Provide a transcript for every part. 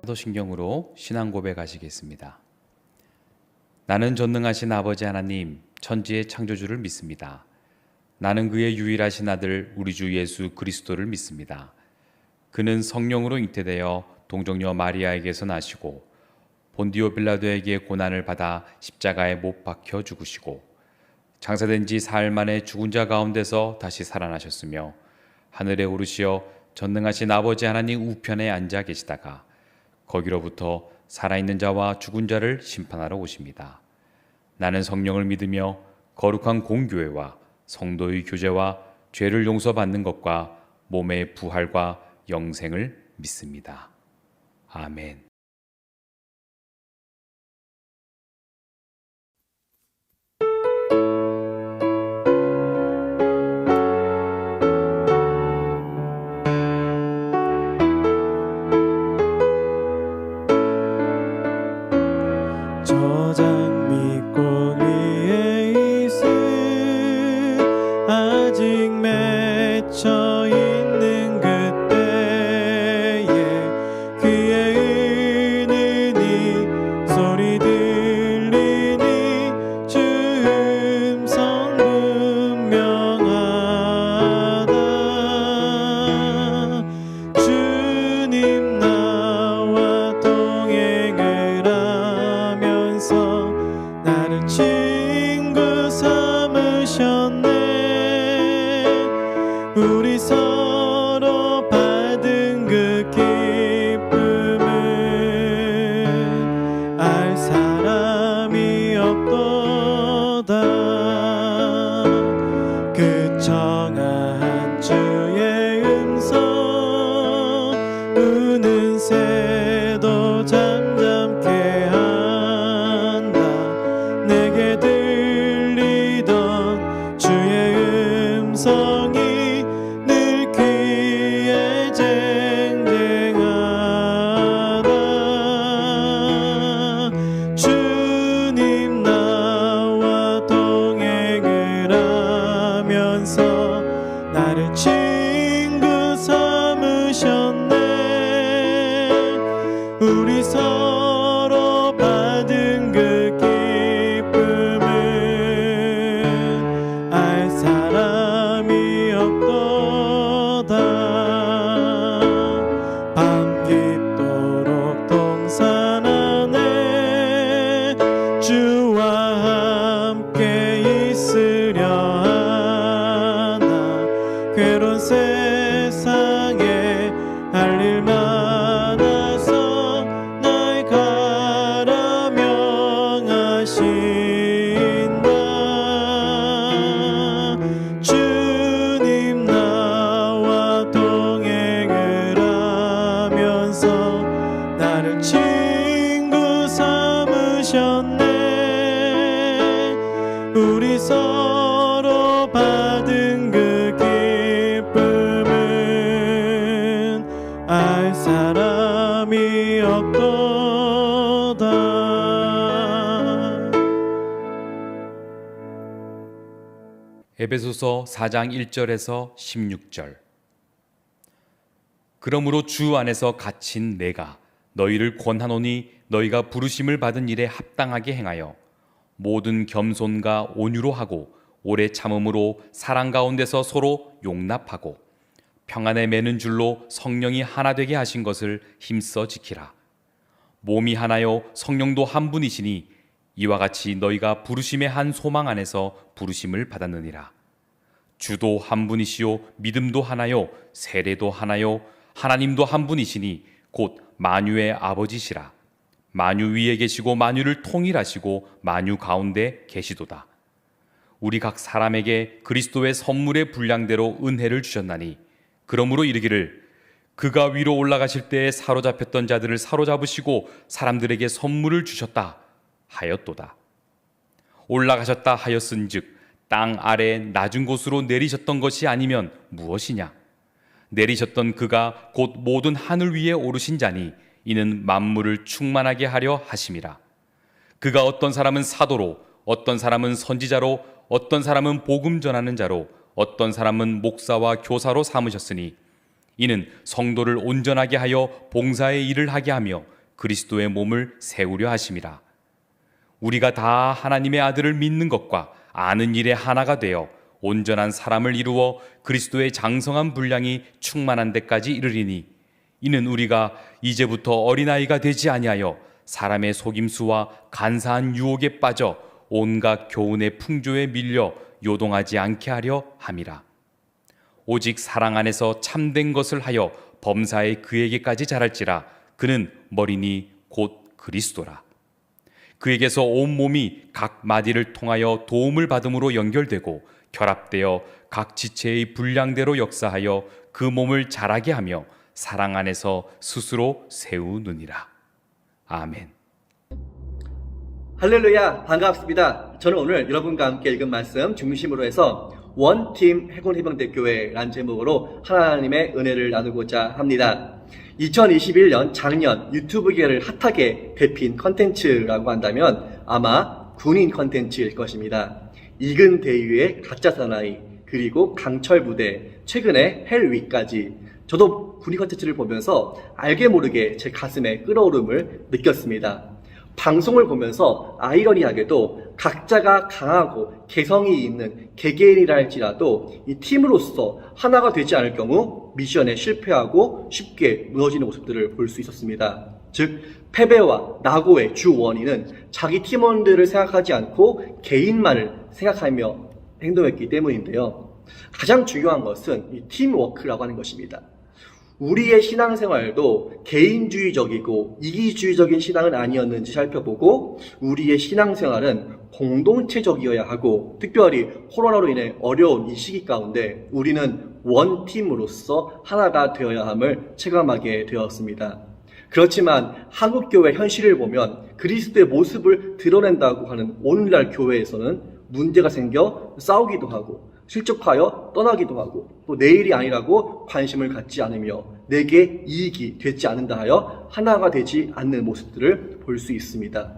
사도신경으로 신앙 고백하시겠습니다. 나는 전능하신 아버지 하나님, 천지의 창조주를 믿습니다. 나는 그의 유일하신 아들 우리 주 예수 그리스도를 믿습니다. 그는 성령으로 잉태되어 동정녀 마리아에게서 나시고 본디오 빌라도에게 고난을 받아 십자가에 못 박혀 죽으시고 장사된 지 사흘 만에 죽은 자 가운데서 다시 살아나셨으며 하늘에 오르시어 전능하신 아버지 하나님 우편에 앉아 계시다가 거기로부터 살아있는 자와 죽은 자를 심판하러 오십니다. 나는 성령을 믿으며 거룩한 공교회와 성도의 교제와 죄를 용서받는 것과 몸의 부활과 영생을 믿습니다. 아멘. 저장미꽃 위에 이슬 아직 맺혀 있는 그때에 귀에 은은히 소리 들리니 주 음성 분명하다. 주님 나와 동행을 하면서 나를 친구 삼으셨네. 우리 서로 받은 그 기쁨은 알 사람이 없도다. 그 청아한 주의 음성 우는 새도 잠잠케 한다. 내게 들리던 주의 음성이 늘 귀에 쟁쟁하다. 주님 나와 동행을 하면서 나를 친구 삼으셨네. 우리 서로 받은 그 기쁨은 알 사람이 없도다. 밤 깊도록 동산 안에 주와 함께 있으려 하나. 괴로운 세상에 할 일 많아서 날 가라 명하신다. 주님 나와 동행을 하면서 나를 친구 삼으셨네. 우리 서로 받은 그 기쁨은 알 사람이 없도다. 에베소서 4장 1절에서 16절. 그러므로 주 안에서 갇힌 내가 너희를 권하노니 너희가 부르심을 받은 일에 합당하게 행하여 모든 겸손과 온유로 하고 오래 참음으로 사랑 가운데서 서로 용납하고 평안에 매는 줄로 성령이 하나 되게 하신 것을 힘써 지키라. 몸이 하나요 성령도 한 분이시니 이와 같이 너희가 부르심의 한 소망 안에서 부르심을 받았느니라. 주도 한 분이시요 믿음도 하나요 세례도 하나요 하나님도 한 분이시니 곧 만유의 아버지시라. 만유 위에 계시고 만유를 통일하시고 만유 가운데 계시도다. 우리 각 사람에게 그리스도의 선물의 분량대로 은혜를 주셨나니 그러므로 이르기를 그가 위로 올라가실 때에 사로잡혔던 자들을 사로잡으시고 사람들에게 선물을 주셨다 하였도다. 올라가셨다 하였은즉 땅 아래 낮은 곳으로 내리셨던 것이 아니면 무엇이냐. 내리셨던 그가 곧 모든 하늘 위에 오르신 자니 이는 만물을 충만하게 하려 하심이라. 그가 어떤 사람은 사도로, 어떤 사람은 선지자로, 어떤 사람은 복음 전하는 자로, 어떤 사람은 목사와 교사로 삼으셨으니 이는 성도를 온전하게 하여 봉사의 일을 하게 하며 그리스도의 몸을 세우려 하심이라. 우리가 다 하나님의 아들을 믿는 것과 아는 일에 하나가 되어 온전한 사람을 이루어 그리스도의 장성한 분량이 충만한 데까지 이르리니, 이는 우리가 이제부터 어린아이가 되지 아니하여 사람의 속임수와 간사한 유혹에 빠져 온갖 교훈의 풍조에 밀려 요동하지 않게 하려 함이라. 오직 사랑 안에서 참된 것을 하여 범사에 그에게까지 자랄지라. 그는 머리니 곧 그리스도라. 그에게서 온 몸이 각 마디를 통하여 도움을 받음으로 연결되고 결합되어 각 지체의 분량대로 역사하여 그 몸을 자라게 하며 사랑 안에서 스스로 세우느니라. 아멘. 할렐루야, 반갑습니다. 저는 오늘 여러분과 함께 읽은 말씀 중심으로 해서 원팀 해군해병대교회라는 제목으로 하나님의 은혜를 나누고자 합니다. 2021년 작년 유튜브계를 핫하게 데핀 컨텐츠라고 한다면 아마 군인 컨텐츠일 것입니다. 이근 대위의 가짜 사나이, 그리고 강철 부대, 최근에 헬위까지. 저도 군인 컨텐츠를 보면서 알게 모르게 제 가슴에 끓어오름을 느꼈습니다. 방송을 보면서 아이러니하게도 각자가 강하고 개성이 있는 개개인이라 할지라도 이 팀으로서 하나가 되지 않을 경우 미션에 실패하고 쉽게 무너지는 모습들을 볼 수 있었습니다. 즉, 패배와 낙오의 주 원인은 자기 팀원들을 생각하지 않고 개인만을 생각하며 행동했기 때문인데요. 가장 중요한 것은 이 팀워크라고 하는 것입니다. 우리의 신앙생활도 개인주의적이고 이기주의적인 신앙은 아니었는지 살펴보고, 우리의 신앙생활은 공동체적이어야 하고, 특별히 코로나로 인해 어려운 이 시기 가운데 우리는 원팀으로서 하나가 되어야 함을 체감하게 되었습니다. 그렇지만 한국교회 현실을 보면 그리스도의 모습을 드러낸다고 하는 오늘날 교회에서는 문제가 생겨 싸우기도 하고 실족하여 떠나기도 하고 또 내일이 아니라고 관심을 갖지 않으며 내게 이익이 되지 않는다 하여 하나가 되지 않는 모습들을 볼 수 있습니다.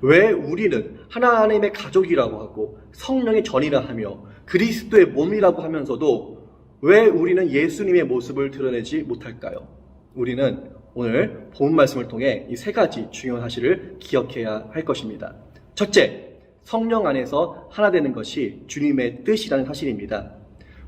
왜 우리는 하나님의 가족이라고 하고 성령의 전이라 하며 그리스도의 몸이라고 하면서도 왜 우리는 예수님의 모습을 드러내지 못할까요? 우리는 오늘 본 말씀을 통해 이 세 가지 중요한 사실을 기억해야 할 것입니다. 첫째, 성령 안에서 하나 되는 것이 주님의 뜻이라는 사실입니다.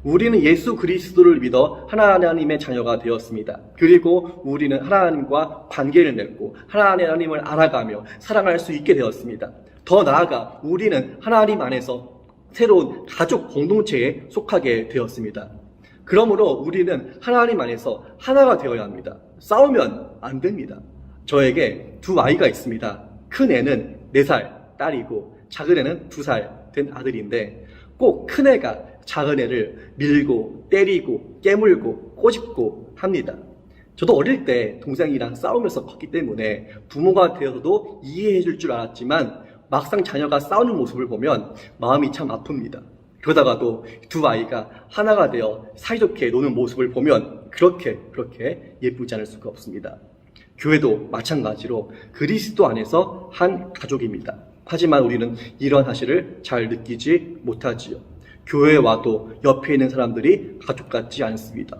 우리는 예수 그리스도를 믿어 하나님의 자녀가 되었습니다. 그리고 우리는 하나님과 관계를 맺고 하나님을 알아가며 사랑할 수 있게 되었습니다. 더 나아가 우리는 하나님 안에서 새로운 가족 공동체에 속하게 되었습니다. 그러므로 우리는 하나님 안에서 하나가 되어야 합니다. 싸우면 안 됩니다. 저에게 두 아이가 있습니다. 큰 애는 4살 딸이고 작은 애는 2살 된 아들인데 꼭 큰 애가 작은 애를 밀고 때리고 깨물고 꼬집고 합니다. 저도 어릴 때 동생이랑 싸우면서 컸기 때문에 부모가 되어서도 이해해 줄 줄 알았지만 막상 자녀가 싸우는 모습을 보면 마음이 참 아픕니다. 그러다가도 두 아이가 하나가 되어 사이좋게 노는 모습을 보면 그렇게 예쁘지 않을 수가 없습니다. 교회도 마찬가지로 그리스도 안에서 한 가족입니다. 하지만 우리는 이런 사실을 잘 느끼지 못하지요. 교회에 와도 옆에 있는 사람들이 가족 같지 않습니다.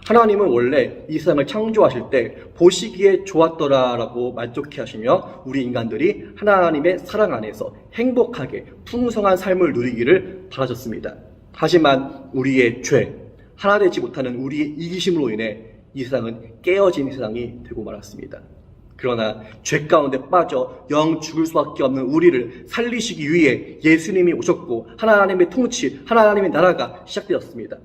하나님은 원래 이 세상을 창조하실 때 보시기에 좋았더라라고 만족해 하시며 우리 인간들이 하나님의 사랑 안에서 행복하게 풍성한 삶을 누리기를 바라셨습니다. 하지만 우리의 죄, 하나 되지 못하는 우리의 이기심으로 인해 이 세상은 깨어진 세상이 되고 말았습니다. 그러나 죄 가운데 빠져 영 죽을 수밖에 없는 우리를 살리시기 위해 예수님이 오셨고 하나님의 통치, 하나님의 나라가 시작되었습니다.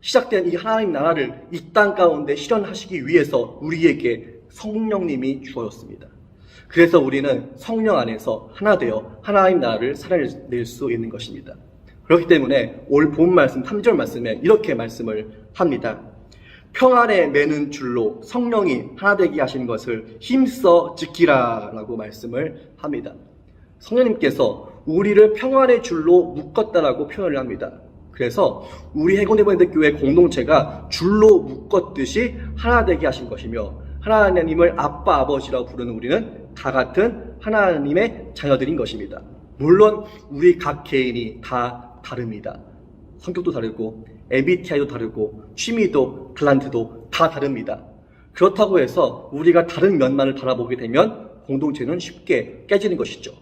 시작된 이 하나님 나라를 이 땅 가운데 실현하시기 위해서 우리에게 성령님이 주어졌습니다. 그래서 우리는 성령 안에서 하나 되어 하나님 나라를 살아낼 수 있는 것입니다. 그렇기 때문에 올 본 말씀 3절 말씀에 이렇게 말씀을 합니다. 평안에 매는 줄로 성령이 하나 되게 하시는 것을 힘써 지키라 라고 말씀을 합니다. 성령님께서 우리를 평안의 줄로 묶었다라고 표현을 합니다. 그래서 우리 해군해병대교회 공동체가 줄로 묶었듯이 하나 되게 하신 것이며 하나님을 아빠 아버지라고 부르는 우리는 다 같은 하나님의 자녀들인 것입니다. 물론 우리 각 개인이 다 다릅니다. 성격도 다르고 MBTI도 다르고 취미도 탤런트도 다 다릅니다. 그렇다고 해서 우리가 다른 면만을 바라보게 되면 공동체는 쉽게 깨지는 것이죠.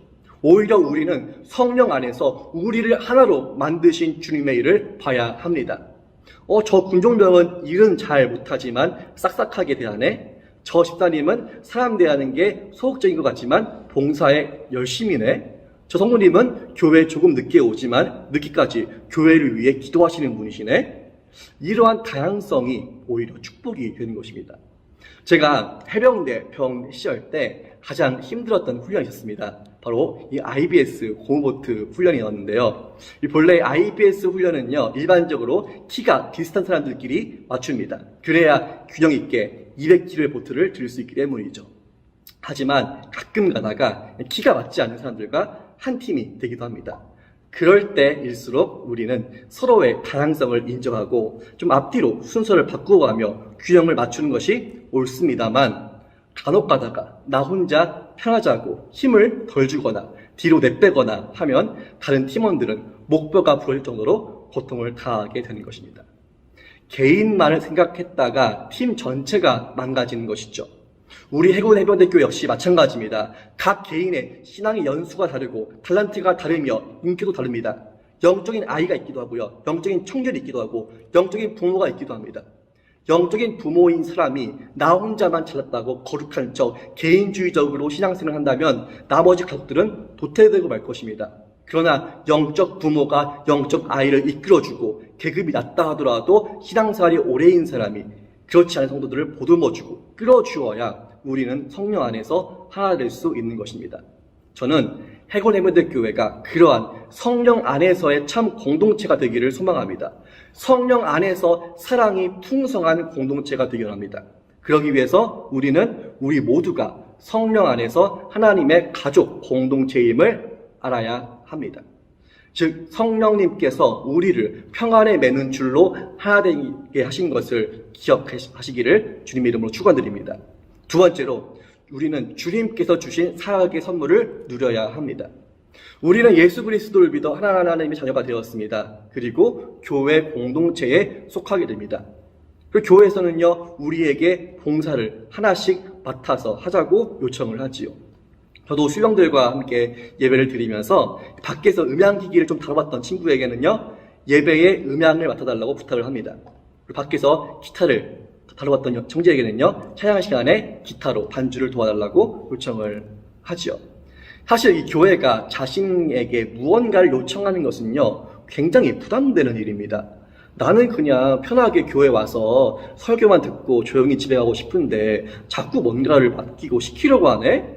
오히려 우리는 성령 안에서 우리를 하나로 만드신 주님의 일을 봐야 합니다. 저 군종병은 일은 잘 못하지만 싹싹하게 대하네. 저 집사님은 사람 대하는 게 소극적인 것 같지만 봉사에 열심히네. 저 성모님은 교회에 조금 늦게 오지만 늦게까지 교회를 위해 기도하시는 분이시네. 이러한 다양성이 오히려 축복이 되는 것입니다. 제가 해병대 병 시절 때 가장 힘들었던 훈련이 있었습니다. 바로 이 IBS 고무보트 훈련이었는데요. 본래 IBS 훈련은요, 일반적으로 키가 비슷한 사람들끼리 맞춥니다. 그래야 균형 있게 200kg의 보트를 들 수 있기 때문이죠. 하지만 가끔 가다가 키가 맞지 않는 사람들과 한 팀이 되기도 합니다. 그럴 때일수록 우리는 서로의 다양성을 인정하고 좀 앞뒤로 순서를 바꾸어 가며 균형을 맞추는 것이 옳습니다만, 간혹 가다가 나 혼자 편하자고 힘을 덜 주거나 뒤로 내빼거나 하면 다른 팀원들은 목뼈가 부러질 정도로 고통을 당하게 되는 것입니다. 개인만을 생각했다가 팀 전체가 망가지는 것이죠. 우리 해군 해병대교 역시 마찬가지입니다. 각 개인의 신앙의 연수가 다르고 탤런트가 다르며 인기도 다릅니다. 영적인 아이가 있기도 하고요, 영적인 청년이 있기도 하고 영적인 부모가 있기도 합니다. 영적인 부모인 사람이 나 혼자만 잘났다고 거룩한 척 개인주의적으로 신앙생활을 한다면 나머지 가족들은 도태되고 말 것입니다. 그러나 영적 부모가 영적 아이를 이끌어주고 계급이 낮다 하더라도 신앙생활이 오래인 사람이 그렇지 않은 성도들을 보듬어주고 끌어주어야 우리는 성령 안에서 하나 될 수 있는 것입니다. 저는 해군 해병대교회가 그러한 성령 안에서의 참 공동체가 되기를 소망합니다. 성령 안에서 사랑이 풍성한 공동체가 되기를 합니다. 그러기 위해서 우리 모두가 성령 안에서 하나님의 가족 공동체임을 알아야 합니다. 즉 성령님께서 우리를 평안에 매는 줄로 하나 되게 하신 것을 기억하시기를 주님의 이름으로 축원드립니다. 두 번째로, 우리는 주님께서 주신 사역의 선물을 누려야 합니다. 우리는 예수 그리스도를 믿어 하나님의 자녀가 되었습니다. 그리고 교회 공동체에 속하게 됩니다. 그리고 교회에서는요, 우리에게 봉사를 하나씩 맡아서 하자고 요청을 하지요. 저도 수영들과 함께 예배를 드리면서 밖에서 음향기기를 좀 다뤄봤던 친구에게는요, 예배에 음향을 맡아달라고 부탁을 합니다. 그리고 밖에서 기타를 다뤄봤던 청지에게는요, 찬양 시간에 기타로 반주를 도와달라고 요청을 하지요. 사실 이 교회가 자신에게 무언가를 요청하는 것은요, 굉장히 부담되는 일입니다. 나는 그냥 편하게 교회 와서 설교만 듣고 조용히 집에 가고 싶은데 자꾸 뭔가를 맡기고 시키려고 하네?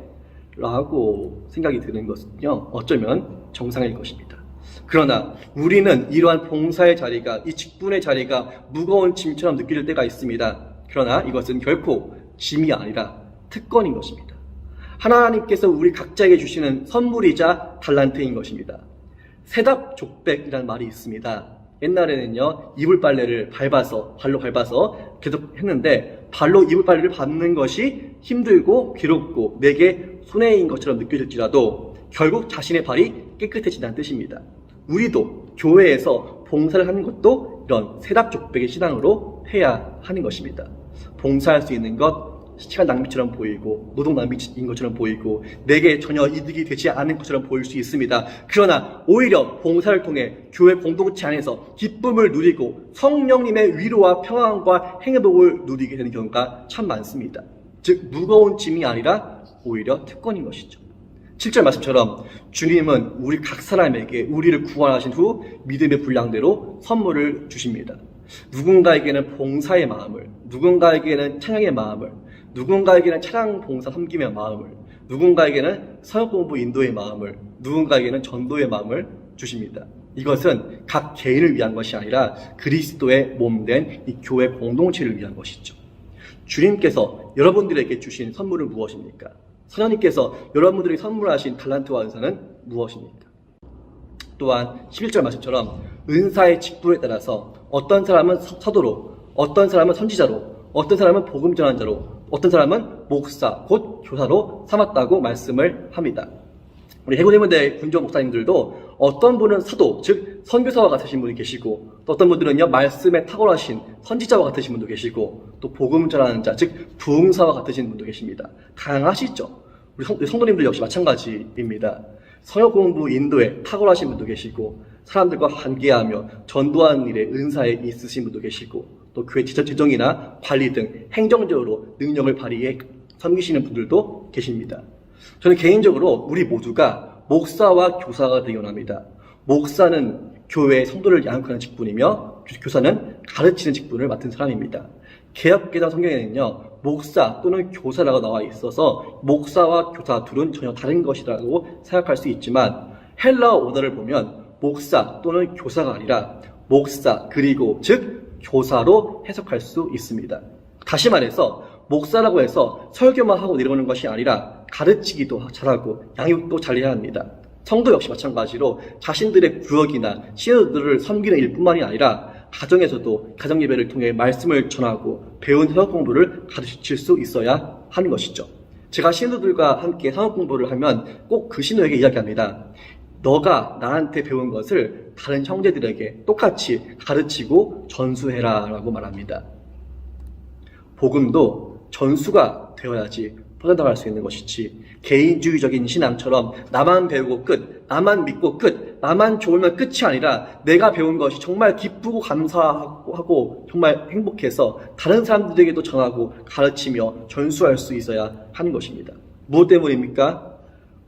라고 생각이 드는 것은요, 어쩌면 정상일 것입니다. 그러나 우리는 이러한 봉사의 자리가, 이 직분의 자리가 무거운 짐처럼 느껴질 때가 있습니다. 그러나 이것은 결코 짐이 아니라 특권인 것입니다. 하나님께서 우리 각자에게 주시는 선물이자 달란트인 것입니다. 세답족백이라는 말이 있습니다. 옛날에는요, 이불빨래를 발로 밟아서 계속 했는데, 발로 이불빨래를 밟는 것이 힘들고 괴롭고 내게 손해인 것처럼 느껴질지라도 결국 자신의 발이 깨끗해진다는 뜻입니다. 우리도 교회에서 봉사를 하는 것도 이런 세답족백의 신앙으로 해야 하는 것입니다. 봉사할 수 있는 것, 시간 낭비처럼 보이고 노동 낭비인 것처럼 보이고 내게 전혀 이득이 되지 않는 것처럼 보일 수 있습니다. 그러나 오히려 봉사를 통해 교회 공동체 안에서 기쁨을 누리고 성령님의 위로와 평안과 행복을 누리게 되는 경우가 참 많습니다. 즉 무거운 짐이 아니라 오히려 특권인 것이죠. 7절 말씀처럼 주님은 우리 각 사람에게 우리를 구원하신 후 믿음의 분량대로 선물을 주십니다. 누군가에게는 봉사의 마음을, 누군가에게는 찬양의 마음을, 누군가에게는 찬양 봉사 섬김의 마음을, 누군가에게는 사역 공부 인도의 마음을, 누군가에게는 전도의 마음을 주십니다. 이것은 각 개인을 위한 것이 아니라 그리스도의 몸된 이 교회 공동체를 위한 것이죠. 주님께서 여러분들에게 주신 선물은 무엇입니까? 선생님께서 여러분들에게 선물하신 달란트와 은사는 무엇입니까? 또한 11절 말씀처럼 은사의 직분에 따라서 어떤 사람은 사도로, 어떤 사람은 선지자로, 어떤 사람은 복음 전환자로, 어떤 사람은 목사, 곧 교사로 삼았다고 말씀을 합니다. 우리 해군해병대 군종 목사님들도 어떤 분은 사도, 즉 선교사와 같으신 분이 계시고, 또 어떤 분들은요 말씀에 탁월하신 선지자와 같으신 분도 계시고, 또 복음 전하는 자, 즉 부흥사와 같으신 분도 계십니다. 다양하시죠. 우리 성도님들 역시 마찬가지입니다. 성역 공부 인도에 탁월하신 분도 계시고, 사람들과 관계하며 전도하는 일에 은사에 있으신 분도 계시고, 또 교회 재정이나 관리 등 행정적으로 능력을 발휘해 섬기시는 분들도 계십니다. 저는 개인적으로 우리 모두가 목사와 교사가 되기 원합니다. 목사는 교회의 성도를 양육하는 직분이며 교사는 가르치는 직분을 맡은 사람입니다. 개역개정 성경에는요 목사 또는 교사라고 나와 있어서 목사와 교사 둘은 전혀 다른 것이라고 생각할 수 있지만, 헬라어 원어를 보면 목사 또는 교사가 아니라 목사 그리고 즉 교사로 해석할 수 있습니다. 다시 말해서 목사라고 해서 설교만 하고 내려오는 것이 아니라 가르치기도 잘하고 양육도 잘해야 합니다. 성도 역시 마찬가지로 자신들의 구역이나 신도들을 섬기는 일뿐만이 아니라 가정에서도 가정예배를 통해 말씀을 전하고 배운 성역 공부를 가르칠 수 있어야 하는 것이죠. 제가 신도들과 함께 성역 공부를 하면 꼭 그 신도에게 이야기합니다. 너가 나한테 배운 것을 다른 형제들에게 똑같이 가르치고 전수해라 라고 말합니다. 복음도 전수가 되어야지 퍼져나갈 수 있는 것이지, 개인주의적인 신앙처럼 나만 배우고 끝, 나만 믿고 끝, 나만 좋으면 끝이 아니라 내가 배운 것이 정말 기쁘고 감사하고 정말 행복해서 다른 사람들에게도 전하고 가르치며 전수할 수 있어야 하는 것입니다. 무엇 때문입니까?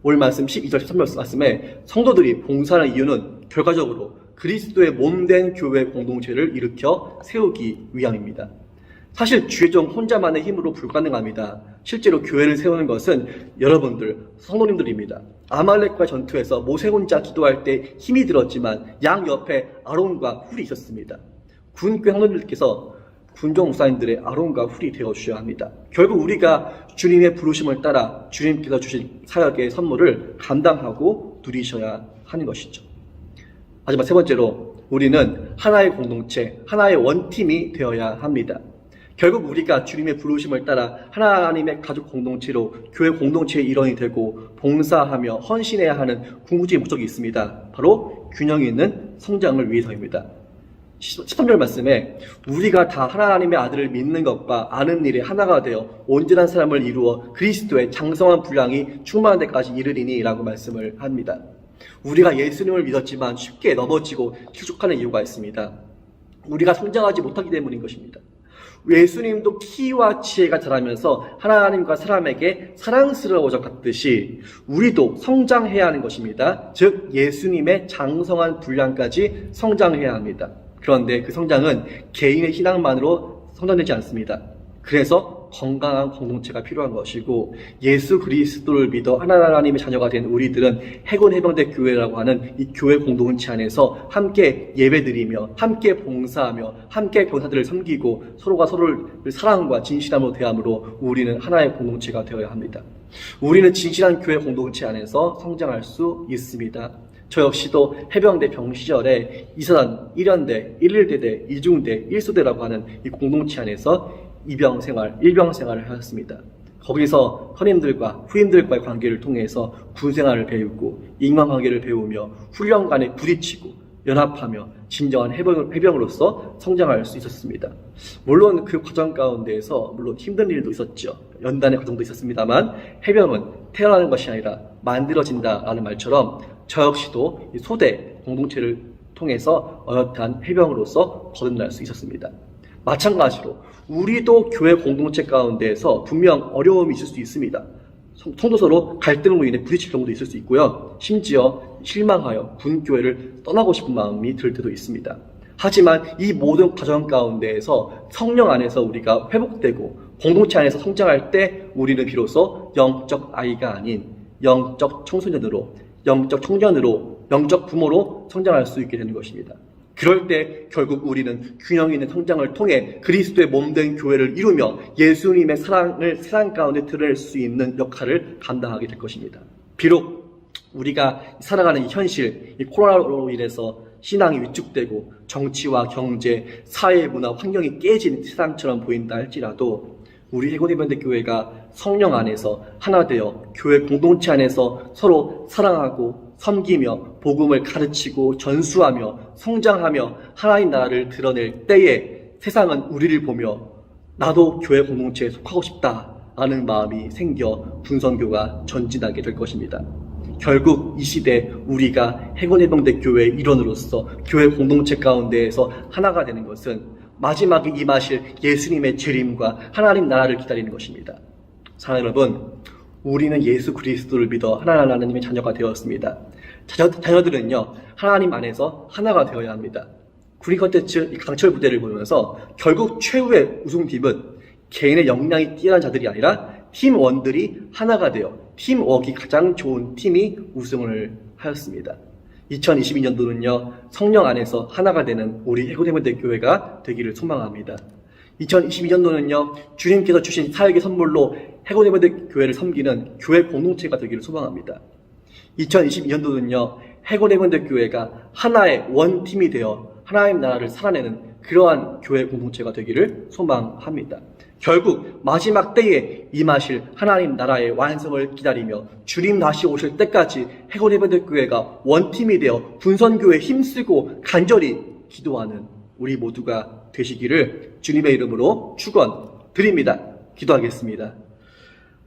오늘 말씀 12절 13절 말씀에 성도들이 봉사하는 이유는 결과적으로 그리스도의 몸된 교회 공동체를 일으켜 세우기 위함입니다. 사실 주의종 혼자만의 힘으로 불가능합니다. 실제로 교회를 세우는 것은 여러분들, 성도님들입니다. 아말렉과 전투에서 모세 혼자 기도할 때 힘이 들었지만 양 옆에 아론과 훌이 있었습니다. 군교회 성도님들께서 군종 목사님들의 아론과 훌이 되어주셔야 합니다. 결국 우리가 주님의 부르심을 따라 주님께서 주신 사역의 선물을 감당하고 누리셔야 하는 것이죠. 마지막 세 번째로 우리는 하나의 공동체, 하나의 원팀이 되어야 합니다. 결국 우리가 주님의 부르심을 따라 하나님의 가족 공동체로 교회 공동체의 일원이 되고 봉사하며 헌신해야 하는 궁극적인 목적이 있습니다. 바로 균형 있는 성장을 위해서입니다. 13절 말씀에 우리가 다 하나님의 아들을 믿는 것과 아는 일에 하나가 되어 온전한 사람을 이루어 그리스도의 장성한 분량이 충만한 데까지 이르리니 라고 말씀을 합니다. 우리가 예수님을 믿었지만 쉽게 넘어지고 실족하는 이유가 있습니다. 우리가 성장하지 못하기 때문인 것입니다. 예수님도 키와 지혜가 자라면서 하나님과 사람에게 사랑스러워져 갔듯이 우리도 성장해야 하는 것입니다. 즉 예수님의 장성한 분량까지 성장해야 합니다. 그런데 그 성장은 개인의 신앙만으로 성장되지 않습니다. 그래서 건강한 공동체가 필요한 것이고, 예수 그리스도를 믿어 하나님의 자녀가 된 우리들은 해군해병대 교회라고 하는 이 교회 공동체 안에서 함께 예배드리며 함께 봉사하며 함께 병사들을 섬기고 서로가 서로를 사랑과 진실함으로 대함으로 우리는 하나의 공동체가 되어야 합니다. 우리는 진실한 교회 공동체 안에서 성장할 수 있습니다. 저 역시도 해병대 병 시절에 이사단 1연대, 11대대, 2중대, 1소대라고 하는 이 공동체 안에서 이병 생활, 일병 생활을 하였습니다. 거기서 선임들과 후임들과의 관계를 통해서 군 생활을 배우고 인간관계를 배우며 훈련 간에 부딪히고 연합하며 진정한 해병으로서 성장할 수 있었습니다. 물론 그 과정 가운데에서 물론 힘든 일도 있었죠. 연단의 과정도 있었습니다만 해병은 태어나는 것이 아니라 만들어진다라는 말처럼 저 역시도 이 소대 공동체를 통해서 어엿한 해병으로서 거듭날 수 있었습니다. 마찬가지로 우리도 교회 공동체 가운데에서 분명 어려움이 있을 수 있습니다. 성도 서로 갈등으로 인해 부딪힐 경우도 있을 수 있고요. 심지어 실망하여 분교회를 떠나고 싶은 마음이 들 때도 있습니다. 하지만 이 모든 과정 가운데에서 성령 안에서 우리가 회복되고 공동체 안에서 성장할 때 우리는 비로소 영적 아이가 아닌 영적 청소년으로, 영적 청년으로, 영적 부모로 성장할 수 있게 되는 것입니다. 그럴 때 결국 우리는 균형 있는 성장을 통해 그리스도의 몸된 교회를 이루며 예수님의 사랑을 세상 가운데 드러낼 수 있는 역할을 감당하게 될 것입니다. 비록 우리가 살아가는 이 현실, 이 코로나로 인해서 신앙이 위축되고 정치와 경제, 사회, 문화, 환경이 깨진 세상처럼 보인다 할지라도 우리 해군해병대 교회가 성령 안에서 하나 되어 교회 공동체 안에서 서로 사랑하고 섬기며 복음을 가르치고 전수하며 성장하며 하나님 나라를 드러낼 때에 세상은 우리를 보며 나도 교회 공동체에 속하고 싶다라는 마음이 생겨 분선교가 전진하게 될 것입니다. 결국 이 시대 우리가 행원해병대 교회의 일원으로서 교회 공동체 가운데에서 하나가 되는 것은 마지막에 임하실 예수님의 재림과 하나님 나라를 기다리는 것입니다. 사랑하는 여러분, 우리는 예수 그리스도를 믿어 하나님의 자녀가 되었습니다. 자녀들은요, 하나님 안에서 하나가 되어야 합니다. 구리 컨텐츠 강철 부대를 보면서 결국 최후의 우승팀은 개인의 역량이 뛰어난 자들이 아니라 팀원들이 하나가 되어 팀워크가 가장 좋은 팀이 우승을 하였습니다. 2022년도는요, 성령 안에서 하나가 되는 우리 해군해병대 교회가 되기를 소망합니다. 2022년도는요, 주님께서 주신 사역의 선물로 해군해병대 교회를 섬기는 교회 공동체가 되기를 소망합니다. 2022년도는요, 해군해병대 교회가 하나의 원팀이 되어 하나님 나라를 살아내는 그러한 교회 공동체가 되기를 소망합니다. 결국 마지막 때에 임하실 하나님 나라의 완성을 기다리며 주님 다시 오실 때까지 해군해병대 교회가 원팀이 되어 분선교회에 힘쓰고 간절히 기도하는 우리 모두가 되시기를 주님의 이름으로 축원드립니다. 기도하겠습니다.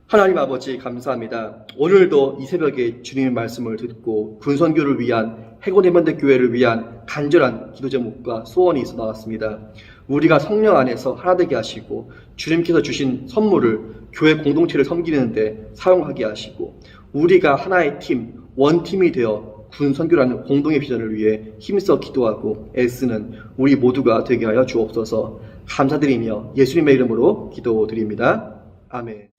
하나님 아버지 감사합니다. 오늘도 이 새벽에 주님의 말씀을 듣고 분선교를 위한 해군해병대 교회를 위한 간절한 기도 제목과 소원이 있어 나왔습니다. 우리가 성령 안에서 하나 되게 하시고 주님께서 주신 선물을 교회 공동체를 섬기는데 사용하게 하시고 우리가 하나의 팀, 원팀이 되어 군선교라는 공동의 비전을 위해 힘써 기도하고 애쓰는 우리 모두가 되게 하여 주옵소서. 감사드리며 예수님의 이름으로 기도드립니다. 아멘.